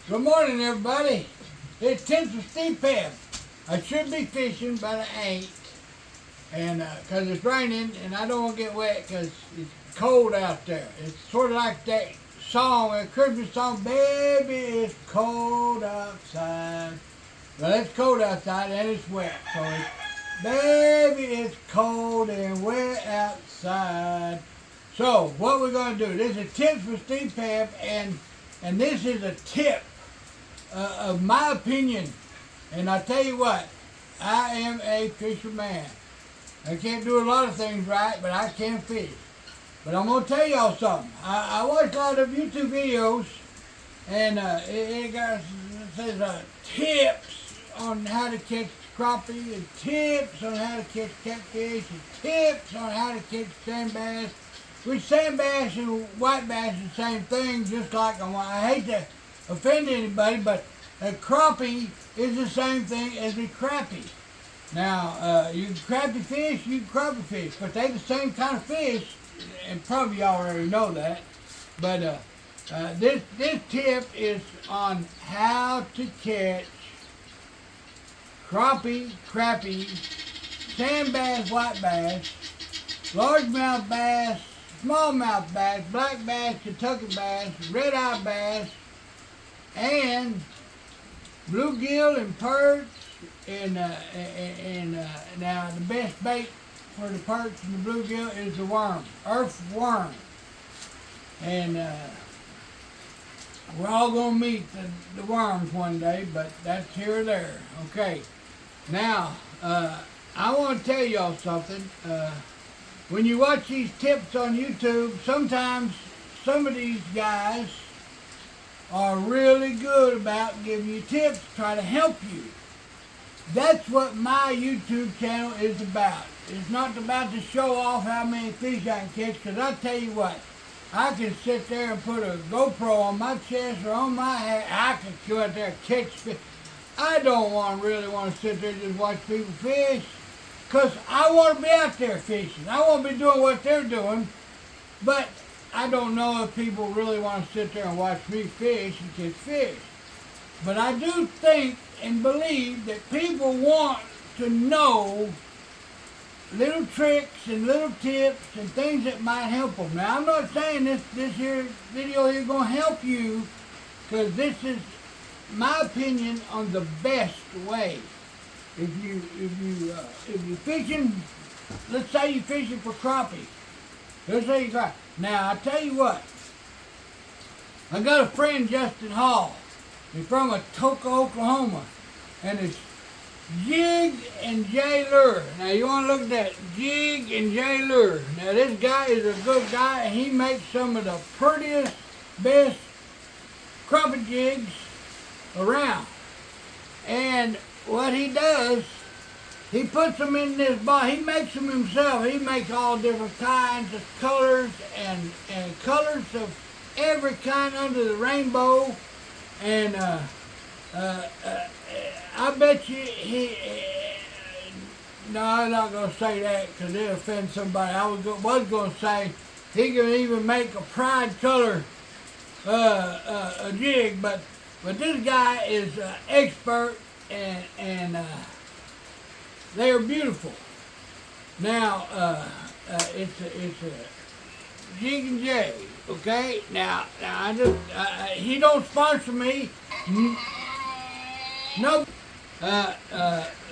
Good morning, everybody. It's 10th of Steve Pep. I should be fishing, but I ain't. And because it's raining, and I don't want to get wet because it's cold out there. It's sort of like that song, a Christmas song, Baby, it's cold outside. Well, it's cold outside and it's wet. So it's, Baby, it's cold and wet outside. So what we're going to do, this is 10th for Steve Pep, and this is a tip of my opinion. And I tell you what, I am a fisherman. I can't do a lot of things right, but I can fish. But I'm going to tell y'all something. I watch a lot of YouTube videos, and it says tips on how to catch crappie, and tips on how to catch catfish, and tips on how to catch sand bass. Which sand bass and white bass is the same thing, just like I hate to offend anybody, but a crappie is the same thing as a crappie. Now, you can crappie fish, you can crappie fish, but they're the same kind of fish, and probably y'all already know that. But this tip is on how to catch crappie, sand bass, white bass, largemouth bass, smallmouth bass, black bass, Kentucky bass, red-eye bass, and bluegill and perch, and now the best bait for the perch and the bluegill is the worm, earthworm. And we're all going to meet the worms one day, but that's here or there. Okay, now I want to tell y'all something. When you watch these tips on YouTube, sometimes some of these guys are really good about giving you tips, try to help you. That's what my YouTube channel is about. It's not about to show off how many fish I can catch, because I tell you what, I can sit there and put a GoPro on my chest or on my head. I can go out there and catch fish. I don't really want to sit there and just watch people fish, because I want to be out there fishing. I want to be doing what they're doing, but I don't know if people really want to sit there and watch me fish and catch fish. But I do think and believe that people want to know little tricks and little tips and things that might help them. Now, I'm not saying this here video is going to help you, because this is my opinion on the best way. If you're fishing, let's say you're fishing for crappie. Let's say you're crappie. Now, I tell you what, I got a friend, Justin Hall. He's from Atoka, Oklahoma, and it's Jig and J Lure. Now, you want to look at that, Jig and J Lure. Now, this guy is a good guy, and he makes some of the prettiest, best crappie jigs around. And what he does, he puts them in this bottle. He makes them himself. He makes all different kinds of colors and colors of every kind under the rainbow. And I bet you no, I'm not going to say that because it'll offend somebody. I was going to say he can even make a pride color a jig, but this guy is an expert, and they are beautiful. Now, it's a Jig and J, okay? Now I just, he don't sponsor me. No, let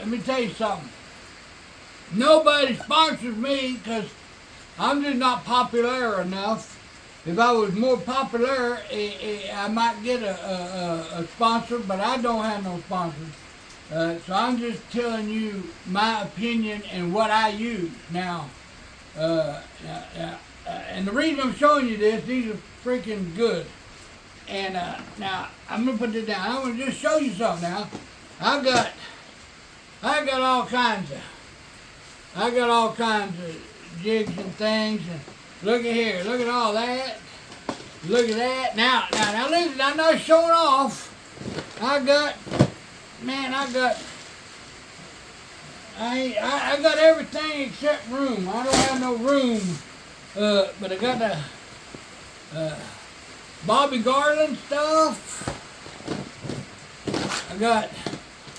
me tell you something. Nobody sponsors me because I'm just not popular enough. If I was more popular, I might get a sponsor, but I don't have no sponsors. So I'm just telling you my opinion and what I use. Now, and the reason I'm showing you this, these are freaking good. And now, I'm going to put this down. I want to just show you something now. I got all kinds of jigs and things. And look at here. Look at all that. Look at that. Now listen, I'm not showing off. I got everything except room. I don't have no room. But I got the Bobby Garland stuff. got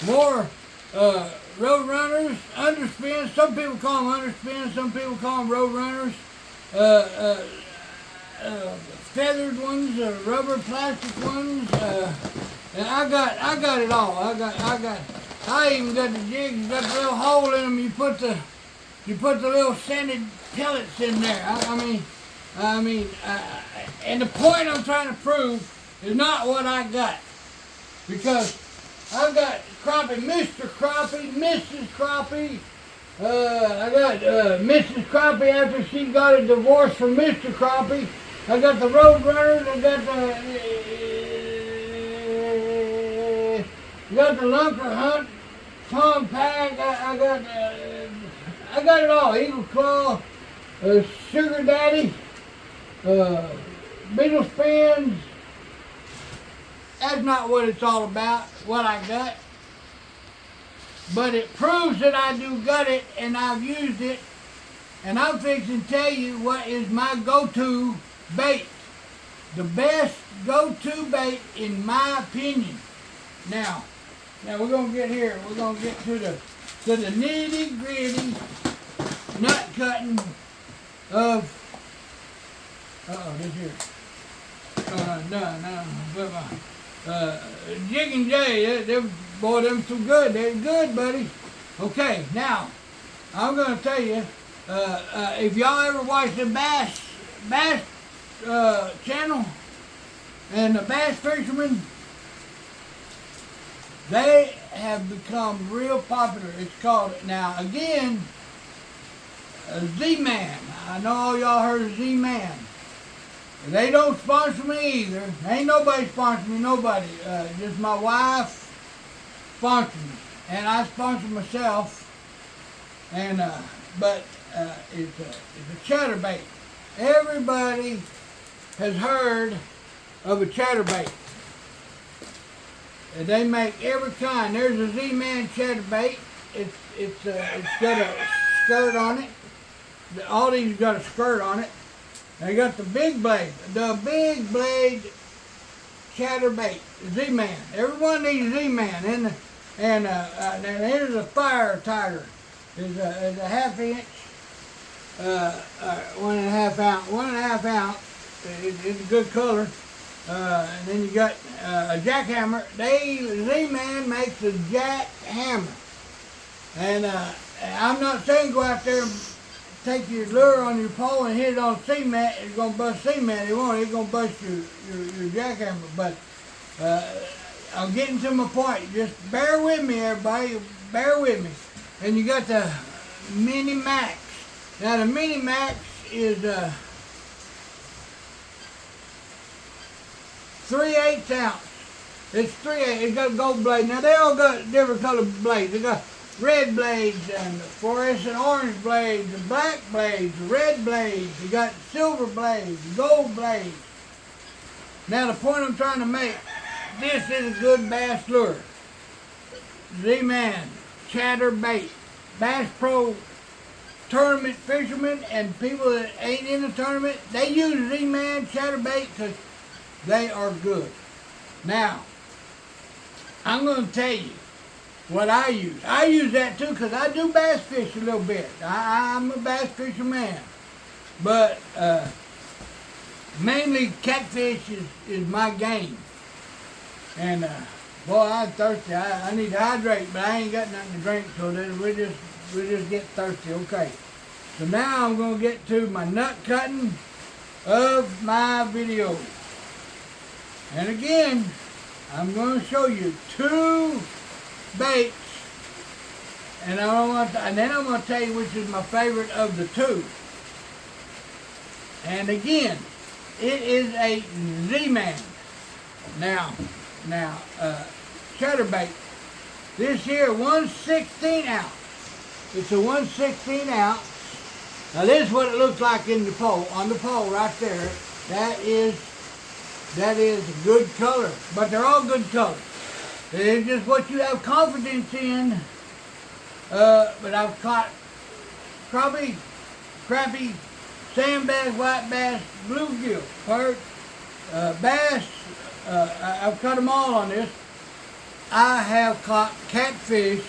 more road runners, underspins. Some people call them underspins. Some people call them road runners. Feathered ones, rubber, plastic ones. And I got it all. I even got the jigs. You got the little hole in them. You put the little sanded pellets in there. I mean, and the point I'm trying to prove is not what I got, because I've got Crappie, Mr. Crappie, Mrs. Crappie. I got Mrs. Crappie after she got a divorce from Mr. Crappie. I got the Road Runners. I got the Lunker Hunt Compact. I got it all. Eagle Claw, Sugar Daddy, Beetle Spins. That's not what it's all about, what I got. But it proves that I do got it, and I've used it. And I'm fixing to tell you what is my go-to bait. The best go-to bait in my opinion. Now we're gonna get here. We're gonna get to the nitty-gritty nut cutting of this here. Jig and Jay, boy, them too good. They're good, buddy. Okay, now I'm gonna tell you, if y'all ever watch the bass channel and the bass fishermen, they have become real popular. It's called, now again, Z-Man. I know all y'all heard of Z-Man. They don't sponsor me either. Ain't nobody sponsoring me, nobody. Just my wife sponsors me. And I sponsor myself. And but it's a chatterbait. Everybody has heard of a chatterbait. And they make every kind. There's a Z-Man chatterbait. It's got a skirt on it. All these got a skirt on it. They got the big blade chatterbait, Z-Man. Everyone needs Z-Man. And here's a fire tiger. It's a half inch, 1.5 ounce. 1.5 ounce. It's a good color. And then you got a jackhammer. Z-Man makes a jackhammer. And I'm not saying go out there and take your lure on your pole and hit it on cement. It's gonna bust cement. It won't. It's gonna bust your jackhammer. But I'm getting to my point. Just bear with me, everybody. Bear with me. And you got the Mini Max. Now the Mini Max is 3/8 ounce. It's 3/8. It's got a gold blade. Now they all got different colored blades. They got red blades and fluorescent orange blades, and black blades, red blades. You got silver blades, gold blades. Now the point I'm trying to make, this is a good bass lure. Z-Man, chatterbait, Bass Pro tournament fishermen and people that ain't in the tournament, they use Z-Man chatterbait because they are good. Now, I'm going to tell you what I use. I use that too because I do bass fish a little bit. I'm a bass fisherman. But mainly catfish is my game. And boy, I'm thirsty. I need to hydrate, but I ain't got nothing to drink, so we just get thirsty. Okay. So now I'm going to get to my nut cutting of my video. And again, I'm going to show you 2 baits, and then I'm going to tell you which is my favorite of the 2. And again, it is a Z-Man. Now, chatterbait. This here, 1/16 ounce. It's a 1/16 ounce. Now this is what it looks like in the pole, on the pole right there. That is a good color, but they're all good colors. It's just what you have confidence in. But I've caught crappie, sand bass, white bass, bluegill, perch, bass. I've caught them all on this. I have caught catfish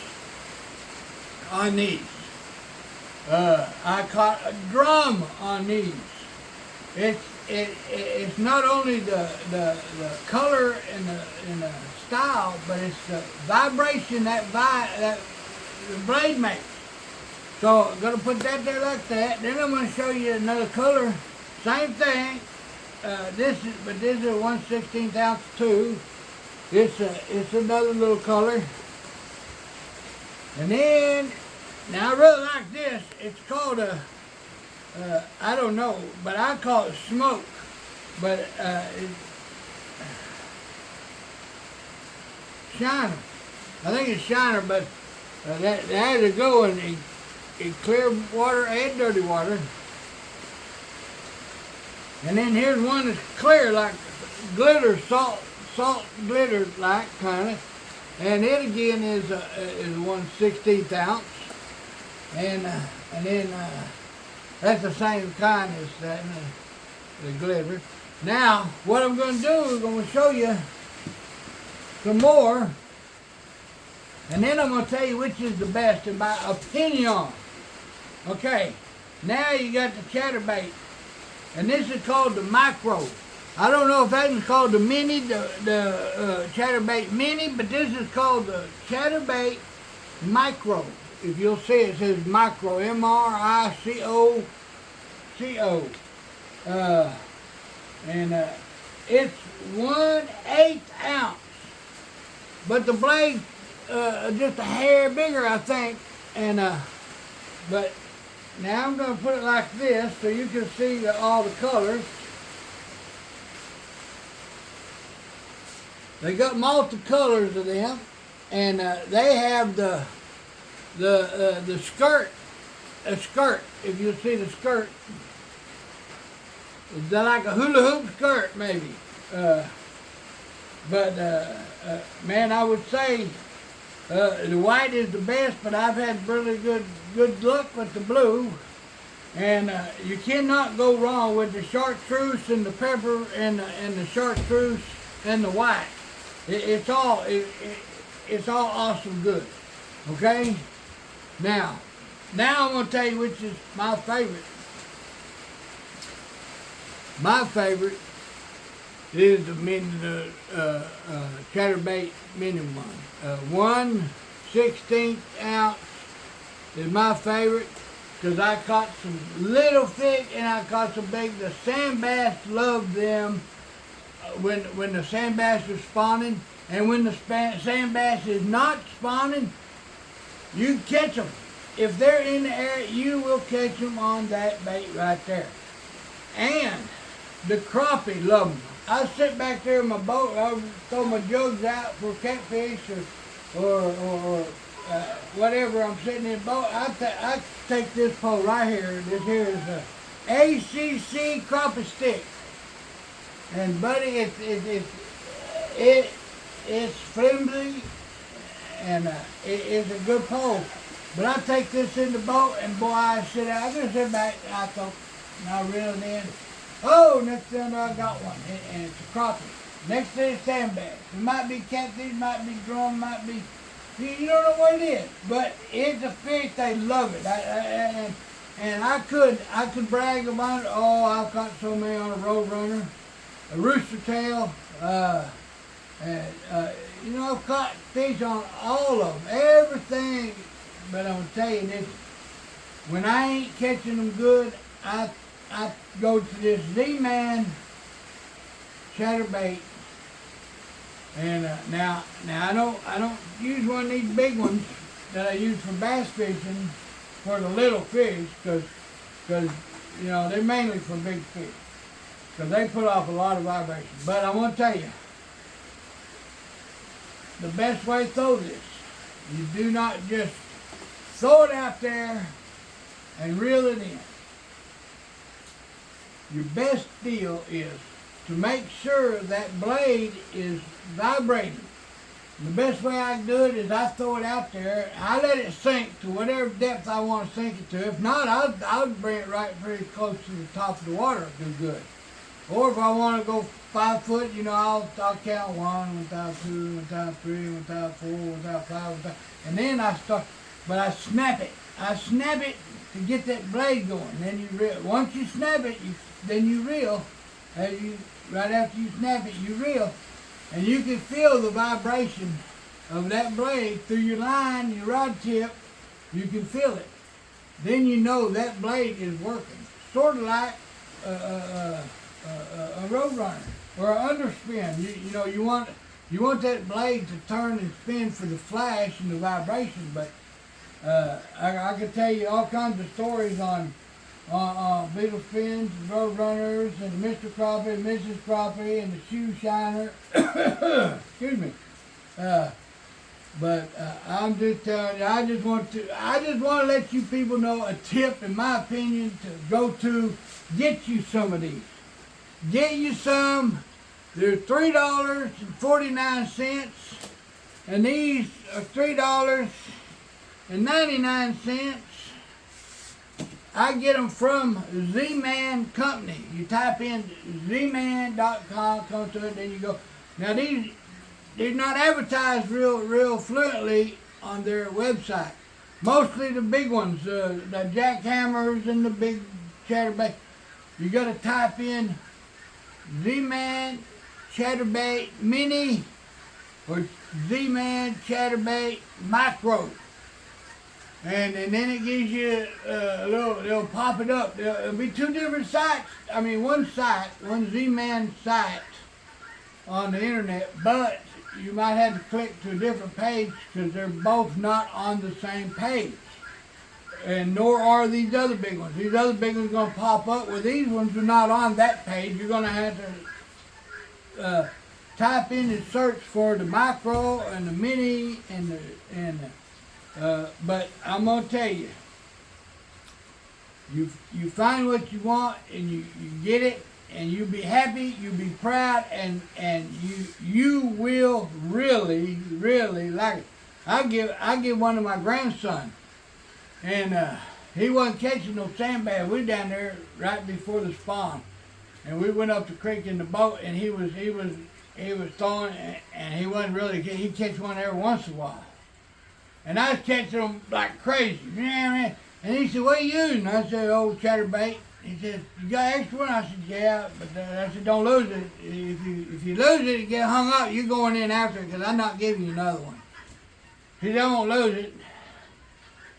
on these. I caught a drum on these. It's not only the color and the style, but it's the vibration that the blade makes. So I'm going to put that there like that. Then I'm going to show you another color. Same thing. This is a 1/16 ounce too. It's another little color. And then, now I really like this. It's called a, I don't know, but I call it smoke. But it's shiner. I think it's shiner, but that has to go in clear water and dirty water. And then here's one that's clear, like glitter, salt glitter like kind of. And it again is 1/16 ounce. And then that's the same kind as that, the glitter. Now, what I'm going to do is going to show you some more. And then I'm going to tell you which is the best in my opinion. Okay, now you got the chatterbait. And this is called the micro. I don't know if that is called the mini, the chatterbait mini, but this is called the chatterbait micro. If you'll see it says micro, M-R-I-C-O. And it's 1/8 ounce. But the blade just a hair bigger, I think. And but now I'm going to put it like this so you can see all the colors. They got multi-colors of them, and they have the skirt, a skirt. If you see the skirt, it's like a hula hoop skirt, maybe. But man, I would say the white is the best, but I've had really good luck with the blue. And you cannot go wrong with the chartreuse and the pepper and the chartreuse and the white. It's all awesome good. Okay? Now I'm going to tell you which is my favorite. My favorite is the chatterbait mini one. 1/16 ounce is my favorite because I caught some little fish and I caught some big. The sand bass love them when the sand bass is spawning, and when the sand bass is not spawning, you catch them. If they're in the air, you will catch them on that bait right there. And the crappie love them. I sit back there in my boat, I throw my jugs out for catfish or whatever. I'm sitting in the boat. I take this pole right here. This here is a ACC crappie stick. And buddy, it's flimsy and it's a good pole. But I take this in the boat and boy, I just sit back and I thought, and I reel it in. Oh, next thing I got one, and it's a crappie. Next thing it's sand bass. It might be catfish, might be drum, might be, you don't know what it is. But it's a fish, they love it. And I could brag about it. Oh, I've caught so many on a roadrunner, a rooster tail, I've caught fish on all of them, everything. But I'm going to tell you this, when I ain't catching them good, I go to this Z-Man chatterbait, and now I don't use one of these big ones that I use for bass fishing for the little fish, because they're mainly for big fish, because they put off a lot of vibration. But I want to tell you, the best way to throw this, you do not just throw it out there and reel it in. Your best deal is to make sure that blade is vibrating. And the best way I can do it is I throw it out there, I let it sink to whatever depth I want to sink it to. If not, I'll bring it right pretty close to the top of the water, do good. Or if I want to go 5 foot, I'll count 1, 1 time 2, 1 time 3, 1 time 4, 1 time 5, 1 time, and then I snap it. I snap it to get that blade going. Then you reel. Once you snap it, then you reel. Right after you snap it, you reel, and you can feel the vibration of that blade through your line, your rod tip. You can feel it. Then you know that blade is working. Sort of like a road runner or an underspin. You want that blade to turn and spin for the flash and the vibration. But I could tell you all kinds of stories on beetle spins, road runners, and Mr. Crappie, and Mrs. Crappie, and the shoe shiner. Excuse me. But I'm just telling you, I just want to let you people know a tip, in my opinion, to go to get you some of these. Get you some. They're $3.49, and these are $3.99. I get them from Z-Man Company. You type in zman.com, come to it, then you go. Now they're not advertised real fluently on their website. Mostly the big ones, the jackhammers and the big chatterbait. You got to type in Z-Man Chatterbait Mini or Z-Man Chatterbait Micro. And then it gives you they'll pop it up. There'll be two different sites. I mean, one Z-Man site on the internet, but you might have to click to a different page because they're both not on the same page. And nor are these other big ones. These other big ones are going to pop up. Well, these ones are not on that page. You're going to have to type in and search for the micro and the mini but I'm going to tell you, you find what you want and you get it, and you'll be happy, you'll be proud, and you will really like it. I give one to my grandson, and he wasn't catching no sandbag. We down there right before the spawn, and we went up the creek in the boat, and he was throwing, and he wasn't really. He'd catch one every once in a while. And I was catching them like crazy. And he said, "What are you using?" I said, "Old chatterbait." He said, "You got extra one?" I said, "Yeah." But I said, "Don't lose it. If you lose it and get hung up, you're going in after it because I'm not giving you another one." He said, "Don't lose it."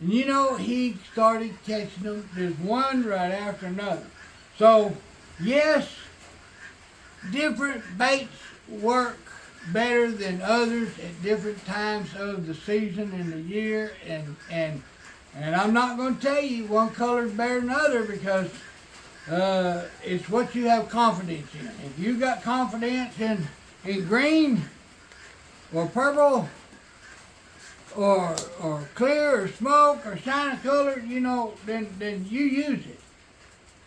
And he started catching them. There's one right after another. So, yes, different baits work better than others at different times of the season and the year, and I'm not going to tell you one color is better than other because it's what you have confidence in. If you got confidence in green or purple or clear or smoke or shiny color, then you use it.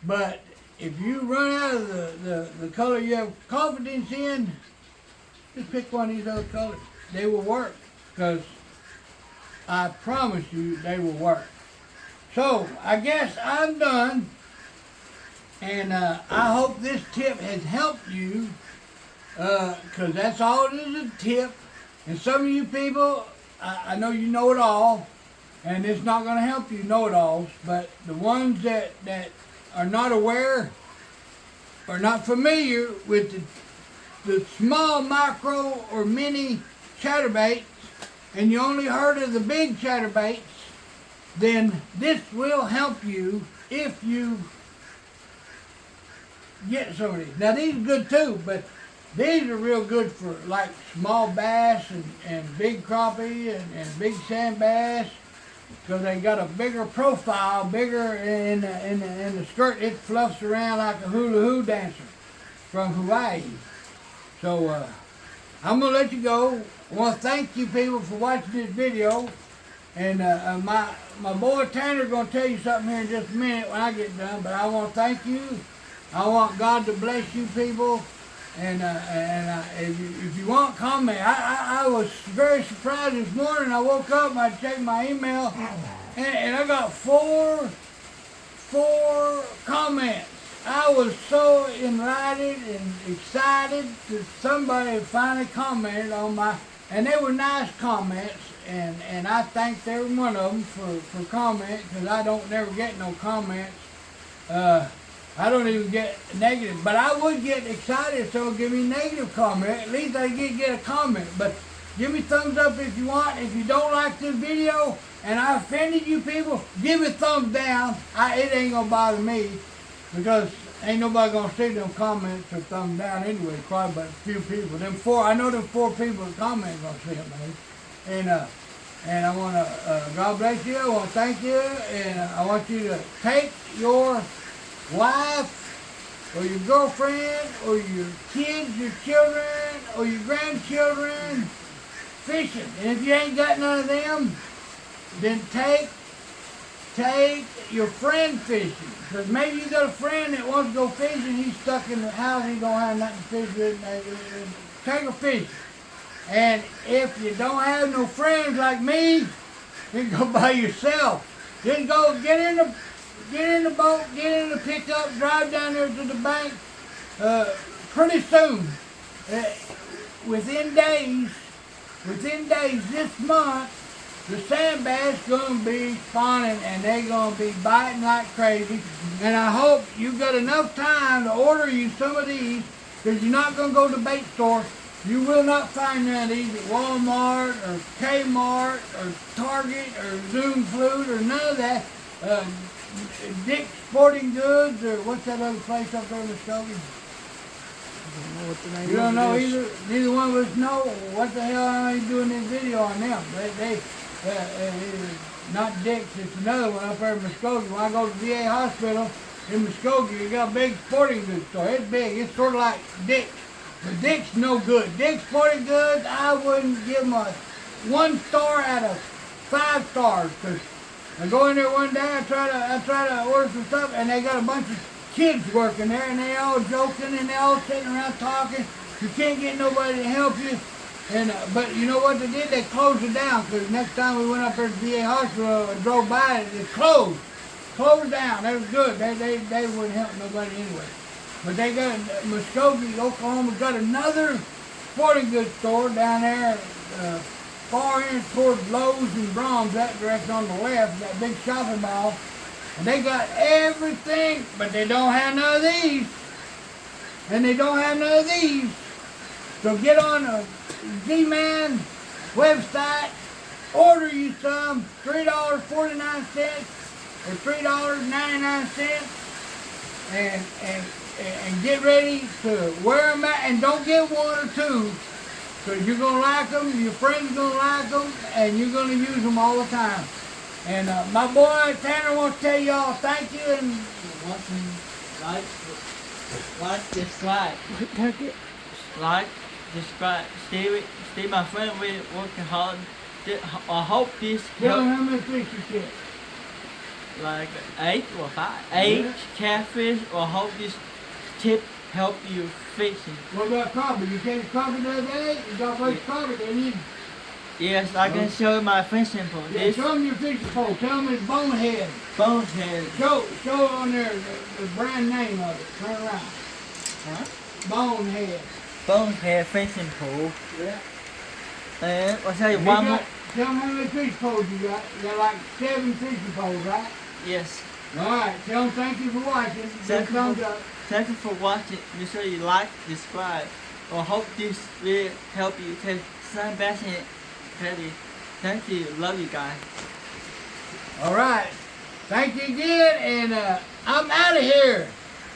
But if you run out of the color you have confidence in, just pick one of these other colors. They will work, because I promise you they will work. So, I guess I'm done, and I hope this tip has helped you, because that's all it is, a tip. And some of you people, I know you know it all, and it's not going to help you know-it-alls, but the ones that are not aware or not familiar with the small micro or mini chatterbaits, and you only heard of the big chatterbaits, then this will help you if you get some of these. Now these are good too, but these are real good for like small bass and big crappie and big sand bass, because they got a bigger profile, bigger in the skirt. It fluffs around like a hula hoo dancer from Hawaii. So I'm going to let you go. I want to thank you people for watching this video. And my boy Tanner's going to tell you something here in just a minute when I get done. But I want to thank you. I want God to bless you people. And if you want, comment. I was very surprised this morning. I woke up and I checked my email. And I got four comments. I was so enlightened and excited that somebody finally commented on my, and they were nice comments, and I thanked every one of them for comment, because I don't never get no comments. I don't even get negative, but I would get excited, so give me negative comment. At least I get a comment, but give me thumbs up if you want. If you don't like this video and I offended you people, give it thumbs down. It ain't gonna bother me, because ain't nobody gonna see them comments or thumbs down anyway. Probably but a few people. I know them 4 people that comment gonna see them, man. And I wanna God bless you. I wanna thank you, and I want you to take your wife or your girlfriend or your kids, your children or your grandchildren fishing. And if you ain't got none of them, then take your friend fishing. Because maybe you got a friend that wants to go fishing, he's stuck in the house, he don't have nothing to fish with. Take a fish. And if you don't have no friends like me, then go by yourself. Then go get in the boat, get in the pickup, drive down there to the bank. Pretty soon, within days this month, the sand bass gonna be spawning, and they gonna be biting like crazy. And I hope you got enough time to order you some of these, because you're not gonna go to the bait store. You will not find none of these at Walmart or Kmart or Target or Zoom Flute or none of that. Dick's Sporting Goods, or what's that other place up there in Muskogee? I don't know what the name You don't know is. either? Neither one of us know. What the hell am I doing this video on them? Not Dick's, it's another one up there in Muskogee. When I go to the VA hospital in Muskogee, you got a big sporting goods store. It's big. It's sort of like Dick's. But Dick's no good. Dick's Sporting Goods, I wouldn't give them a 1 star out of 5 stars. Because I go in there one day, I try to order some stuff, and they got a bunch of kids working there, and they all joking, and they all sitting around talking. You can't get nobody to help you. And but you know what they did? They closed it down, because next time we went up there to the VA hospital and drove by it, it closed. Closed down. That was good. They wouldn't help nobody anyway. But they got, Muskogee, Oklahoma, got another sporting goods store down there, far in towards Lowe's and Brahms, that direction on the left, that big shopping mall. And they got everything, but they don't have none of these. And they don't have none of these. So get on the Z-Man website, order you some, $3.49 or $3.99, and get ready to wear them out, and don't get 1 or 2, because you're going to like them, your friends are going to like them, and you're going to use them all the time. And my boy Tanner wants to tell y'all thank you, and watching, like, subscribe. Like, subscribe. Stay my friend, we're working hard. I hope this tell them help. how many fish you get. Like 8 or 5. 8 catfish, or hope this tip help you fishing. What about crappie? You catch crappie the other day? You got much crappie, didn't you? Yes, I can show you my fishing pole. Yeah, This show them your fishing pole. Tell them it's Bonehead. bonehead. Show on there the brand name of it. Turn around. Huh? Bonehead. Bonehead fishing pole. Yeah. And I'll tell you You one got- more. Tell them how many fish poles you got. You got like 7 fishing poles, right? Yes. Alright, tell them thank you for watching. Thank you Thumbs for- up. Thank you for watching. Make sure you like, subscribe. I hope this will help you take some bass in Crappie. Thank you. Love you guys. Alright. Thank you again, and I'm out of here.